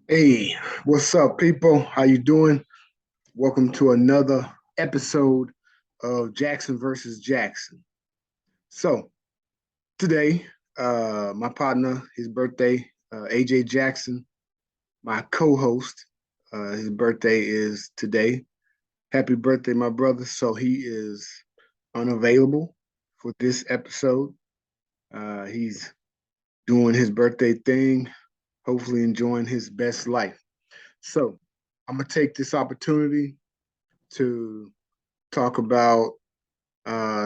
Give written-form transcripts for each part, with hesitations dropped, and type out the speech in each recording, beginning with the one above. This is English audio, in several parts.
Hey, what's up, people? How you doing? Welcome to another episode of Jackson versus Jackson. So today, my partner, his birthday, Ajay Jackson, my co-host, his birthday is today. Happy birthday, my brother. So he is unavailable for this episode. He's doing his birthday thing, hopefully enjoying his best life. So I'm gonna take this opportunity to talk about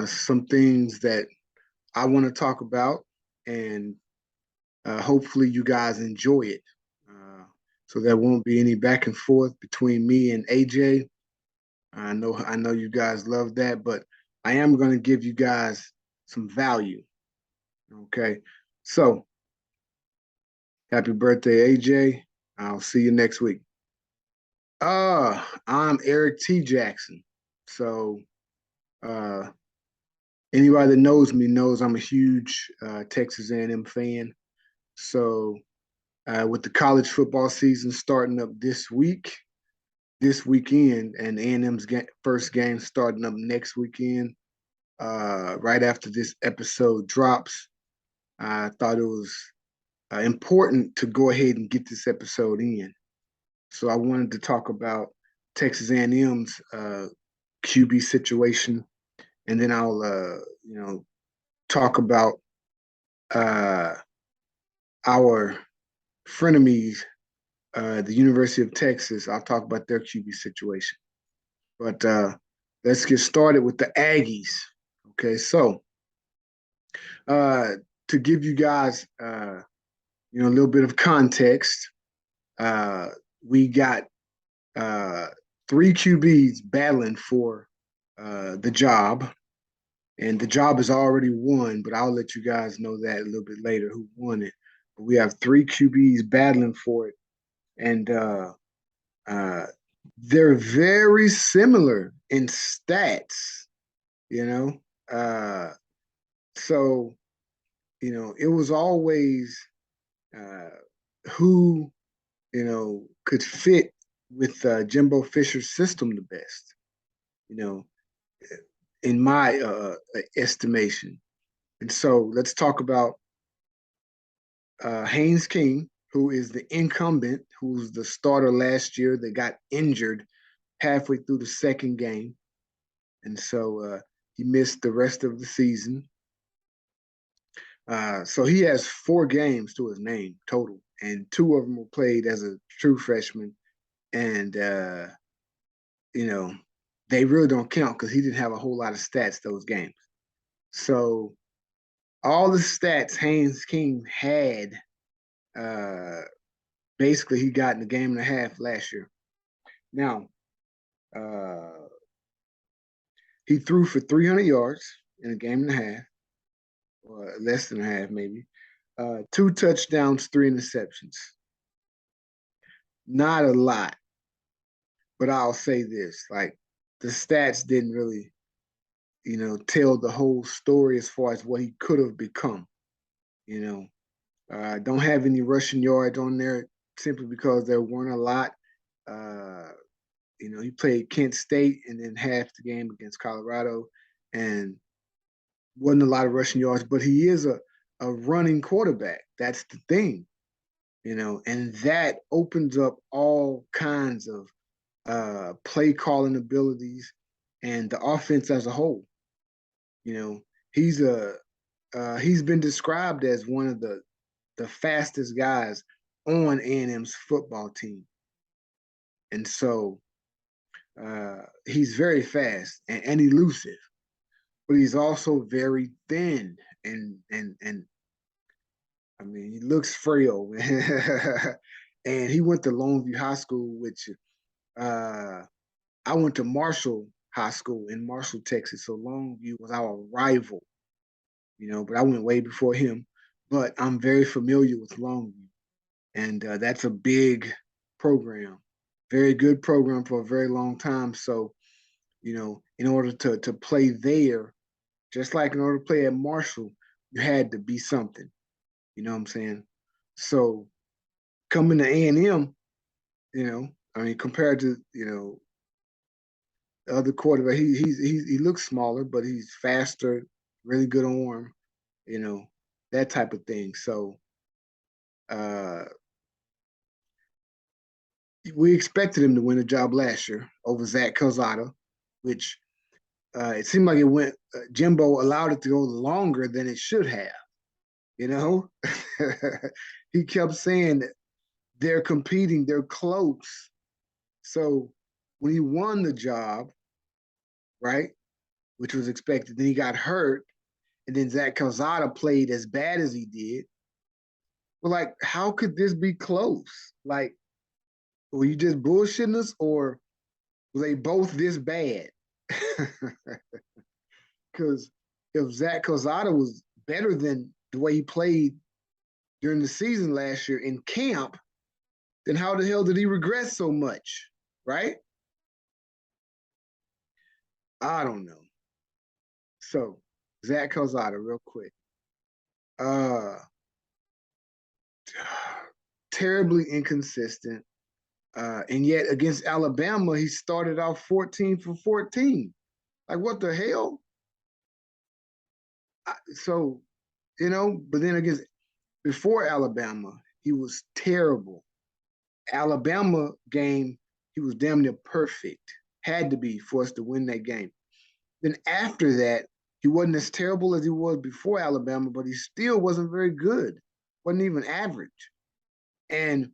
some things that I want to talk about, and hopefully you guys enjoy it. Uh, so there won't be any back and forth between me and AJ. I know you guys love that, but I am going to give you guys some value. Okay, so happy birthday, AJ. I'll see you next week. I'm Erik T. Jackson. So uh, anybody that knows me knows I'm a huge Texas A&M fan. So with the college football season starting up this weekend, and A&M's first game starting up next weekend, right after this episode drops, I thought it was important to go ahead and get this episode in. So I wanted to talk about Texas A&M's QB situation, and then I'll talk about uh, our frenemies, the University of Texas. I'll talk about their QB situation. But let's get started with the Aggies. Okay, so uh, to give you guys, a little bit of context, uh, we got uh, three QBs battling for the job, and the job is already won. But I'll let you guys know that a little bit later who won it. But we have three QBs battling for it, and uh, they're very similar in stats, you know. Uh, so, it was always uh, who, could fit with Jimbo Fisher's system the best, you know, in my estimation. And so let's talk about Haynes King, who is the incumbent, who's the starter last year that got injured halfway through the second game. And so he missed the rest of the season. So he has 4 games to his name total, and 2 of them were played as a true freshman. And you know, they really don't count because he didn't have a whole lot of stats those games. So all the stats Haynes King had, uh, basically he got in a game and a half last year. Now, uh, he threw for 300 yards in a game and a half, or less than a half maybe. 2 touchdowns, 3 interceptions. Not a lot, but I'll say this: like the stats didn't really, tell the whole story as far as what he could have become. You know, don't have any rushing yards on there simply because there weren't a lot. Uh, he played Kent State and then half the game against Colorado, and wasn't a lot of rushing yards. But he is a running quarterback. That's the thing, and that opens up all kinds of play calling abilities and the offense as a whole. You know, he's a he's been described as one of the fastest guys on A&M's football team, and so he's very fast and elusive, but he's also very thin and I mean he looks frail, and he went to Longview High School, which uh, I went to Marshall High School in Marshall, Texas. So Longview was our rival, but I went way before him. But I'm very familiar with Longview, and that's a big program, very good program for a very long time. So, in order to play there, just like in order to play at Marshall, you had to be something. You know what I'm saying? So coming to A&M, I mean, compared to the other quarterback, he looks smaller, but he's faster, really good arm, you know, that type of thing. So uh, we expected him to win the job last year over Zach Calzada, which it seemed like it went. Jimbo allowed it to go longer than it should have. You know, he kept saying that they're competing, they're close. So when he won the job, right, which was expected, then he got hurt, and then Zach Calzada played as bad as he did. Well, like, how could this be close? Like, were you just bullshitting us, or were they both this bad? Because if Zach Calzada was better than the way he played during the season last year in camp, then how the hell did he regress so much? Right? I don't know. So, Zach Calzada, real quick. Uh Terribly inconsistent. And yet against Alabama, he started off 14 for 14. Like, what the hell? So, but then against before Alabama, he was terrible. Alabama game, he was damn near perfect. Had to be for us to win that game. Then after that, he wasn't as terrible as he was before Alabama, but he still wasn't very good. Wasn't even average. And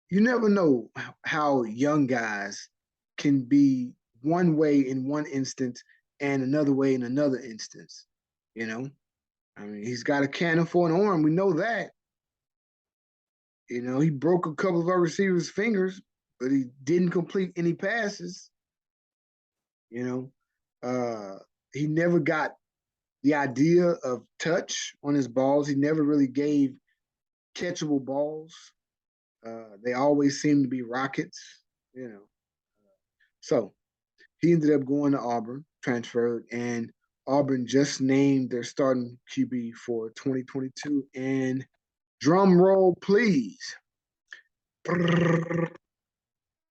you never know how young guys can be one way in one instance and another way in another instance. You know, I mean, he's got a cannon for an arm. We know that. He broke a couple of our receivers' fingers, but he didn't complete any passes. You he never got the idea of touch on his balls. He never really gave catchable balls. They always seem to be rockets. You know, so he ended up going to Auburn, transferred, and Auburn just named their starting QB for 2022. And drum roll, please. It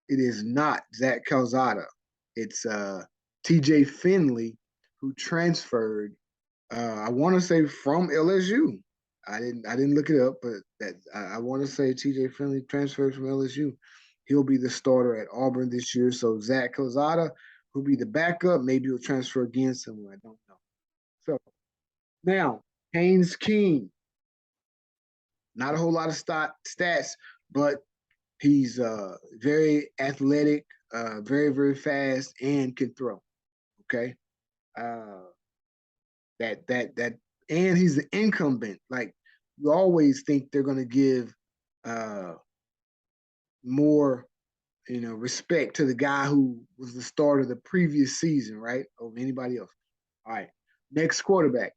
is not Zach Calzada. It's TJ Finley, who transferred. I want to say from LSU. I didn't look it up, but I want to say TJ Finley transferred from LSU. He'll be the starter at Auburn this year. So Zach Calzada, who'll be the backup, maybe he'll transfer again somewhere. I don't know. So now Haynes King, not a whole lot of stats, but he's very athletic, very very fast, and can throw. Okay, uh, that and he's the incumbent. Like, you always think they're going to give uh, more, respect to the guy who was the starter the previous season, right, over anybody else. All right, next quarterback,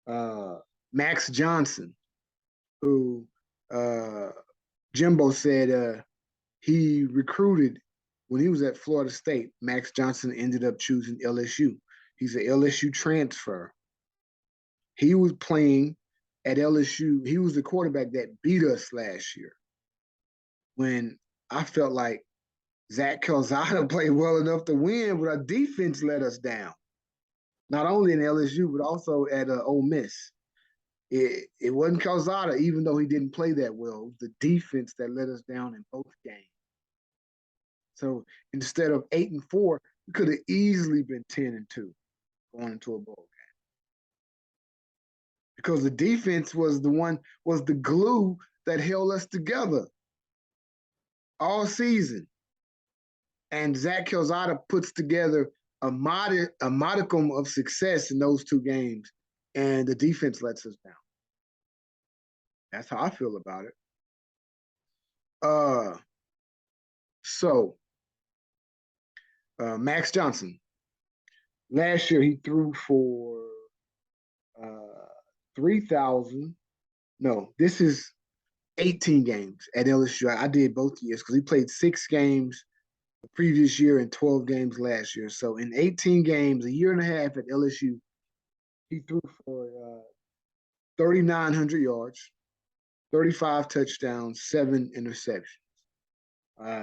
uh, Max Johnson, who Jimbo said he recruited when he was at Florida State. Max Johnson ended up choosing LSU. He's an LSU transfer. He was playing at LSU. He was the quarterback that beat us last year when I felt like Zach Calzada played well enough to win, but our defense let us down. Not only in LSU, but also at Ole Miss. It wasn't Calzada, even though he didn't play that well. It was the defense that let us down in both games. So instead of 8-4, we could have easily been 10-2 going into a bowl game, because the defense was the glue that held us together all season. And Zach Calzada puts together a modicum of success in those two games, and the defense lets us down. That's how I feel about it. So Max Johnson, last year he threw for 3,000. No, this is 18 games at LSU. I did both years because he played 6 games the previous year and 12 games last year. So in 18 games, a year and a half at LSU, he threw for 3,900 yards, 35 touchdowns, 7 interceptions.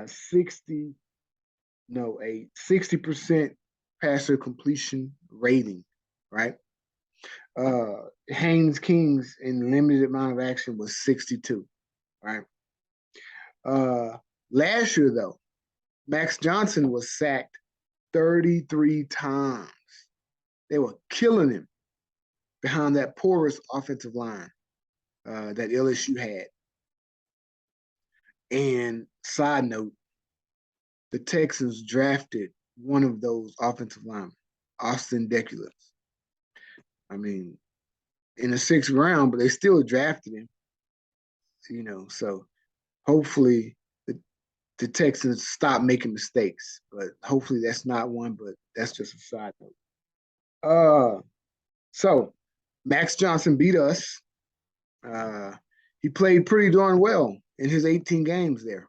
60, no, a 60% passer completion rating, right? Haynes King's in limited amount of action was 62, right? Last year, though, Max Johnson was sacked 33 times. They were killing him behind that porous offensive line that LSU had. And side note, the Texans drafted one of those offensive linemen, Austin Deculus. I mean, in the 6th round, but they still drafted him, so hopefully the Texans stop making mistakes, but hopefully that's not one, but that's just a side note. So Max Johnson beat us. He played pretty darn well in his 18 games there.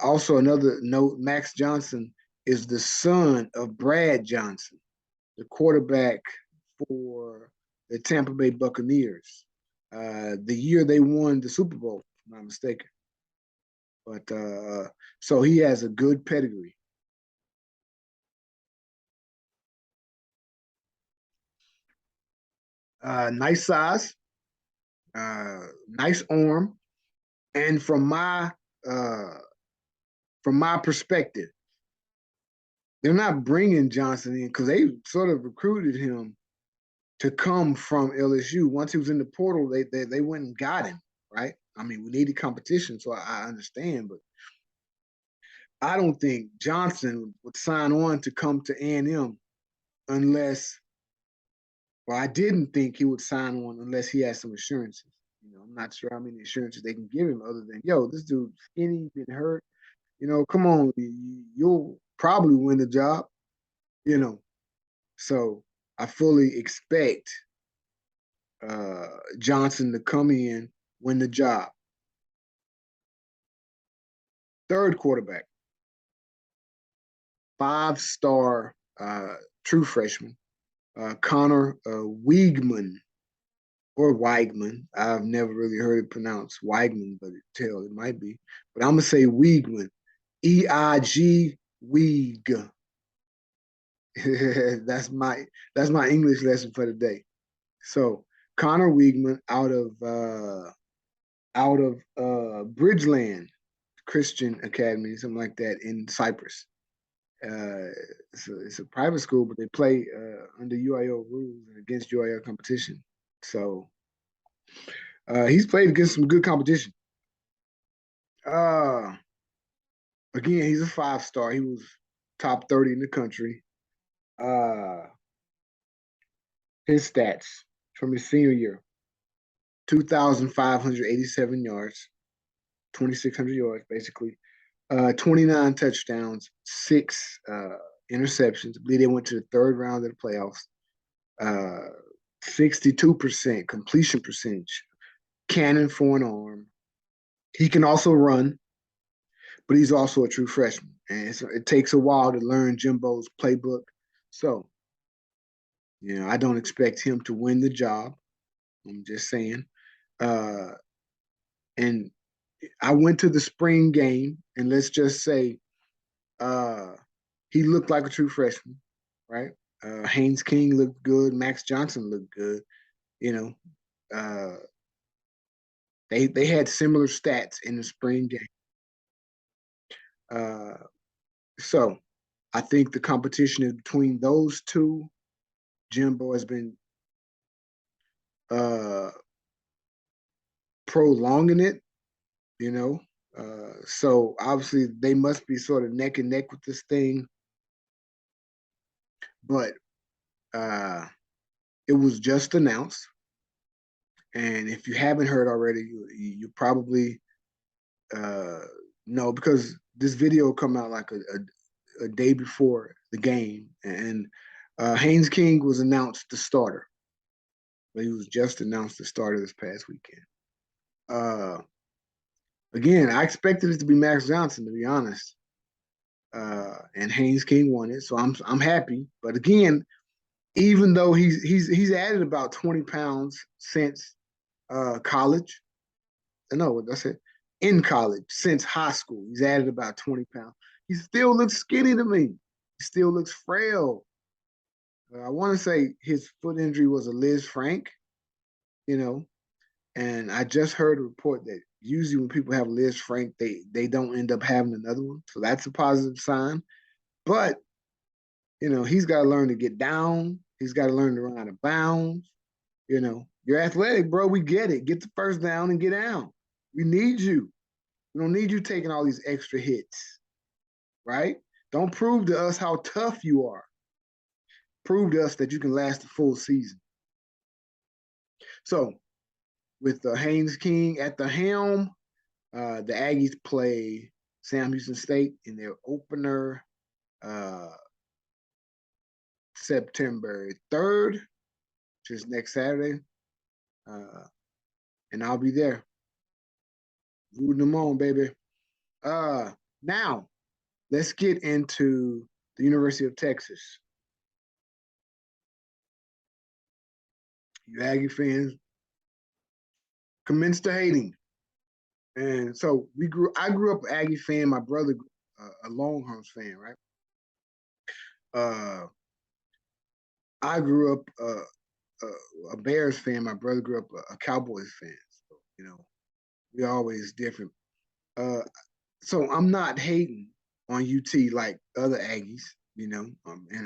Also another note, Max Johnson is the son of Brad Johnson, the quarterback for the Tampa Bay Buccaneers. The year they won the Super Bowl, if I'm not mistaken. But so he has a good pedigree. Nice size, nice arm, and from my perspective, they're not bringing Johnson in because they sort of recruited him to come from LSU. Once he was in the portal, they went and got him, right? I mean, we needed competition, so I understand, but I don't think Johnson would sign on to come to A&M unless, well, I didn't think he would sign on unless he had some assurances. I'm not sure how many assurances they can give him other than, yo, this dude's skinny, been hurt. Come on, you'll probably win the job, So I fully expect Johnson to come in, win the job. Third quarterback, 5-star true freshman, Connor Wigman, or Wigman. I've never really heard it pronounced Wigman, but it might be. But I'm going to say Wigman, E-I-G, Weeg. that's my English lesson for the day. So Connor Wigman out of Bridgeland Christian Academy, something like that, in Cyprus. It's a private school, but they play under UIL rules and against UIL competition. So he's played against some good competition. Again, he's a 5-star. He was top 30 in the country. His stats from his senior year: 2,587 yards, 2,600 yards, basically. 29 touchdowns, 6 interceptions. I believe they went to the 3rd round of the playoffs. 62% completion percentage. Cannon for an arm. He can also run, but he's also a true freshman. And it takes a while to learn Jimbo's playbook. So, I don't expect him to win the job. I'm just saying. And I went to the spring game, and let's just say he looked like a true freshman, right? Haynes King looked good. Max Johnson looked good. They had similar stats in the spring game. So I think the competition is between those two. Jimbo has been prolonging it, so obviously they must be sort of neck and neck with this thing. But it was just announced. And if you haven't heard already, you probably know, because this video come out like a day before the game. And Haynes King was announced the starter. But he was just announced the starter this past weekend. Again, I expected it to be Max Johnson, to be honest. And Haynes King won it, so I'm happy. But again, even though he's added about 20 pounds since college. No, that's it. In college, since high school, he's added about 20 pounds. He still looks skinny to me. He still looks frail. I want to say his foot injury was a Liz Frank, you know, and I just heard a report that usually when people have Liz Frank, they don't end up having another one. So that's a positive sign. But he's got to learn to get down. He's got to learn to run out of bounds. You're athletic, bro. We get it. Get the first down and get down. We need you. We don't need you taking all these extra hits, right? Don't prove to us how tough you are. Prove to us that you can last the full season. So, with Haynes King at the helm, the Aggies play Sam Houston State in their opener September 3rd, which is next Saturday. And I'll be there. Rooting them on, baby. Now, let's get into the University of Texas. You Aggie fans, commence to hating. And so I grew up an Aggie fan. My brother, a Longhorns fan, right? I grew up a Bears fan. My brother grew up a Cowboys fan. So, we're always different. So I'm not hating on UT like other Aggies, and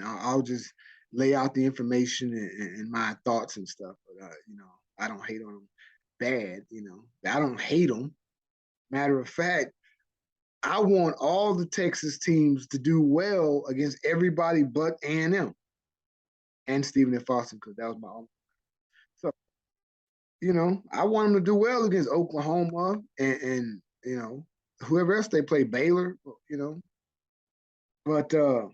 I'll just lay out the information and my thoughts and stuff. But, I don't hate on them bad, I don't hate them. Matter of fact, I want all the Texas teams to do well against everybody but A&M and Stephen F. Austin, because that was my own. So, I want them to do well against Oklahoma and whoever else they play, Baylor, But other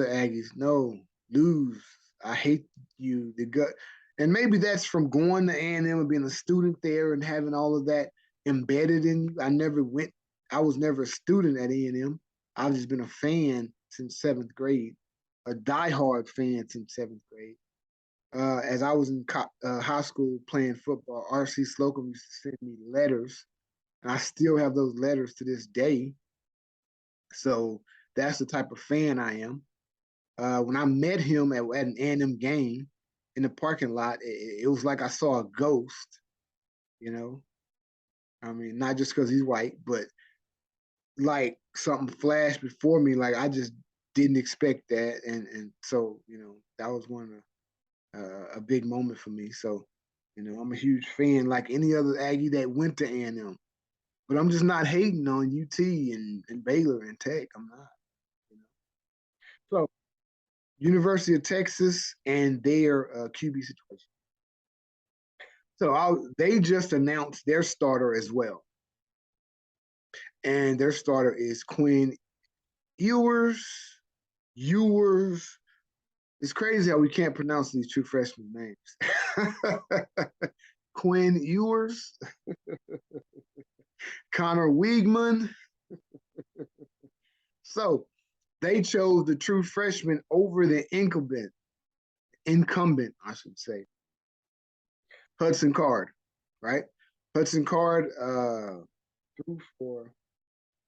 Aggies, no, lose. I hate you. The gut. And maybe that's from going to A&M and being a student there and having all of that embedded in you. I was never a student at A&M. I've just been a fan since 7th grade, a diehard fan since 7th grade. As I was in high school playing football, R.C. Slocum used to send me letters, and I still have those letters to this day. So that's the type of fan I am. When I met him at an A&M game in the parking lot, it was like I saw a ghost, I mean, not just because he's white, but like something flashed before me. Like I just didn't expect that. And so, that was a big moment for me. So, I'm a huge fan like any other Aggie that went to A&M. But I'm just not hating on UT and Baylor and Tech. I'm not. So, University of Texas and their QB situation. So they just announced their starter as well. And their starter is Quinn Ewers. It's crazy how we can't pronounce these true freshman names. Quinn Ewers, Connor Wigman. So they chose the true freshman over the incumbent, I should say, Hudson Card, right? Hudson Card threw for,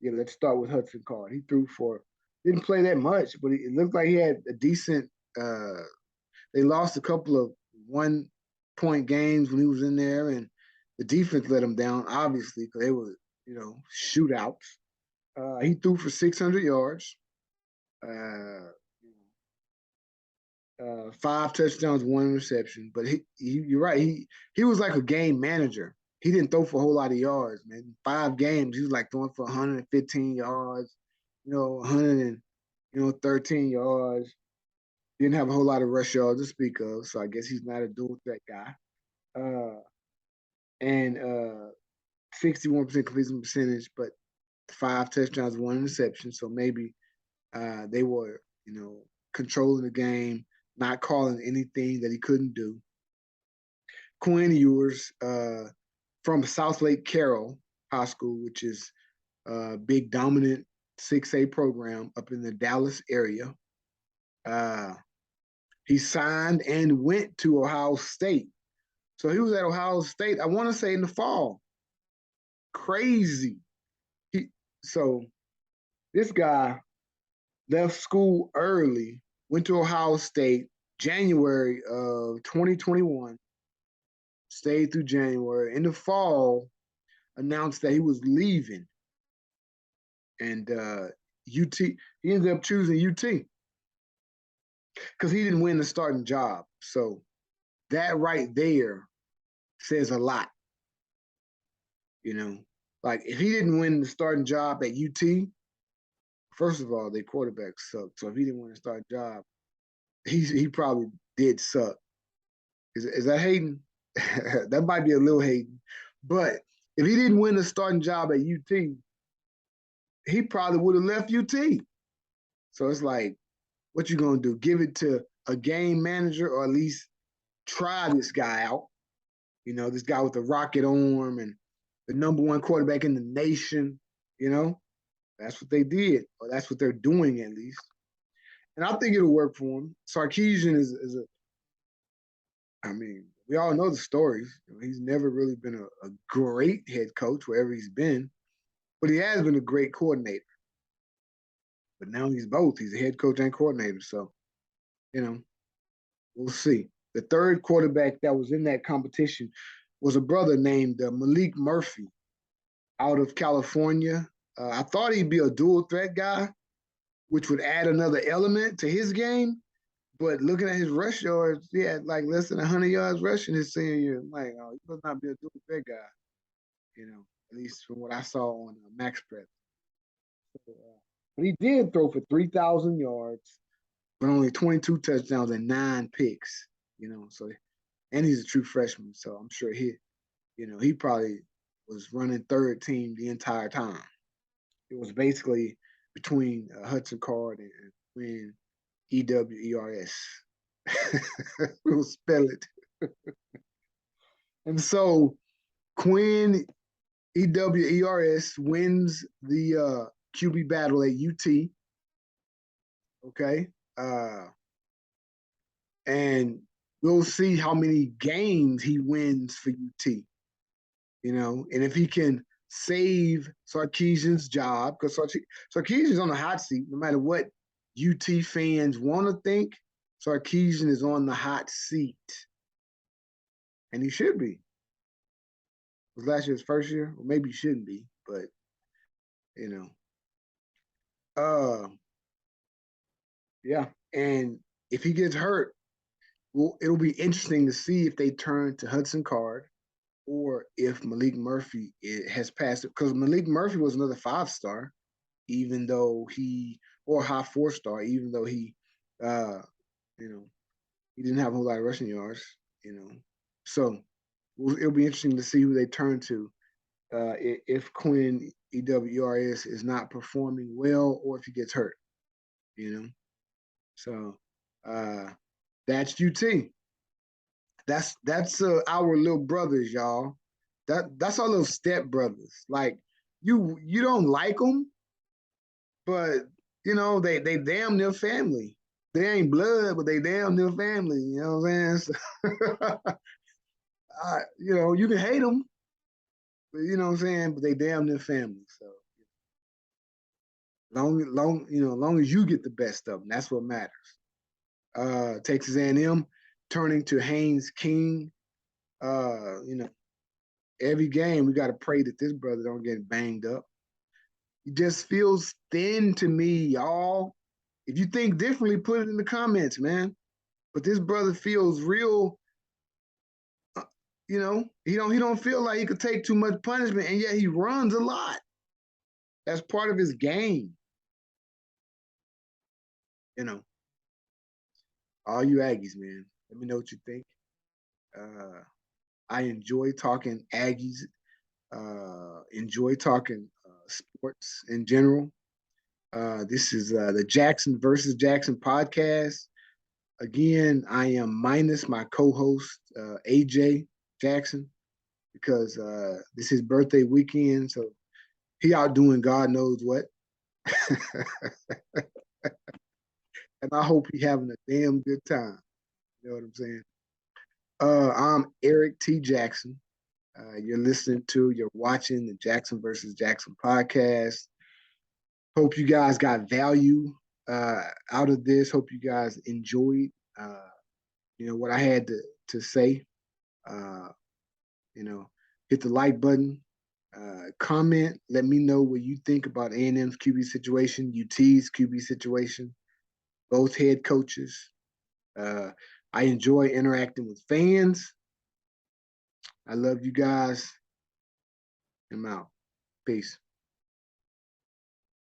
let's start with Hudson Card. He didn't play that much, but it looked like he had a decent, they lost a couple of 1-point games when he was in there, and the defense let him down, obviously, because they were, shootouts. He threw for 600 yards, 5 touchdowns, 1 interception. But you're right. He was like a game manager. He didn't throw for a whole lot of yards, man. 5 games, he was like throwing for 115 yards, 113 yards. Didn't have a whole lot of rush yards to speak of, so I guess he's not a dual threat guy. And 61% completion percentage, but 5 touchdowns, 1 interception. So maybe they were, controlling the game, not calling anything that he couldn't do. Quinn Ewers from South Lake Carroll High School, which is a big dominant 6A program up in the Dallas area. He signed and went to Ohio State. So he was at Ohio State, I want to say in the fall. Crazy. So this guy left school early, went to Ohio State January of 2021, stayed through January. In the fall, announced that he was leaving. And UT, he ended up choosing UT because he didn't win the starting job. So that right there says a lot. You know, like if he didn't win the starting job at UT, first of all, their quarterback sucked. So if he didn't win the starting job, he probably did suck. Is that hating? That might be a little hating. But if he didn't win the starting job at UT, he probably would have left UT. So it's like, what you gonna do? Give it to a game manager, or at least try this guy out? You know, this guy with the rocket arm and the #1 quarterback in the nation. You know, that's what they did, or that's what they're doing at least. And I think it'll work for him. Sarkisian is a, I mean, we all know the stories. You know, he's never really been a great head coach wherever he's been, but he has been a great coordinator. But now he's both. He's a head coach and coordinator. So, you know, we'll see. The third quarterback that was in that competition was a brother named Malik Murphy out of California. I thought he'd be a dual threat guy, which would add another element to his game. But looking at his rush yards, he had like less than 100 yards rushing his senior year. I'm like, oh, he must not be a dual threat guy, you know, at least from what I saw on Max Prep. So, but he did throw for 3,000 yards, but only 22 touchdowns and 9 picks, you know. So, and he's a true freshman, so I'm sure he probably was running third team the entire time. It was basically between Hudson Card and Quinn Ewers. We'll spell it. And so Quinn Ewers wins the QB battle at UT. Okay. And we'll see how many games he wins for UT. You know, and if he can save Sarkisian's job, because Sarkisian's on the hot seat, no matter what UT fans want to think, Sarkisian is on the hot seat. And he should be. It was last year's first year? Well, maybe he shouldn't be, but, you know. Yeah, and if he gets hurt, well, it'll be interesting to see if they turn to Hudson Card or if Malik Murphy has passed it. Because Malik Murphy was another 5-star, even though or high 4-star, even though he didn't have a whole lot of rushing yards, you know. So it'll be interesting to see who they turn to if Quinn Ewers is not performing well or if he gets hurt, you know. So that's UT. That's our little brothers, y'all. That's our little step brothers. Like you don't like them, but you know they damn near family. They ain't blood, but they damn near family. You know what I'm saying? So, you know, you can hate them, but you know what I'm saying. But they damn near family. So long as you get the best of them, that's what matters. Texas A&M turning to Haynes King. You know, every game we got to pray that this brother don't get banged up. He just feels thin to me, y'all. If you think differently, put it in the comments, man. But this brother feels real. You know, he don't feel like he could take too much punishment, and yet he runs a lot. That's part of his game. You know, all you Aggies, man. Let me know what you think. I enjoy talking Aggies. Enjoy talking sports in general. This is the Jackson versus Jackson podcast. Again, I am minus my co-host, Ajay Jackson, because this is his birthday weekend, so he out doing God knows what. And I hope he having a damn good time. You know what I'm saying? I'm Erik T. Jackson. You're watching the Jackson versus Jackson podcast. Hope you guys got value out of this. Hope you guys enjoyed, what I had to say. Uh, you know, hit the like button, comment. Let me know what you think about A&M's QB situation, UT's QB situation, both head coaches. Uh, I enjoy interacting with fans. I love you guys. I'm out. Peace.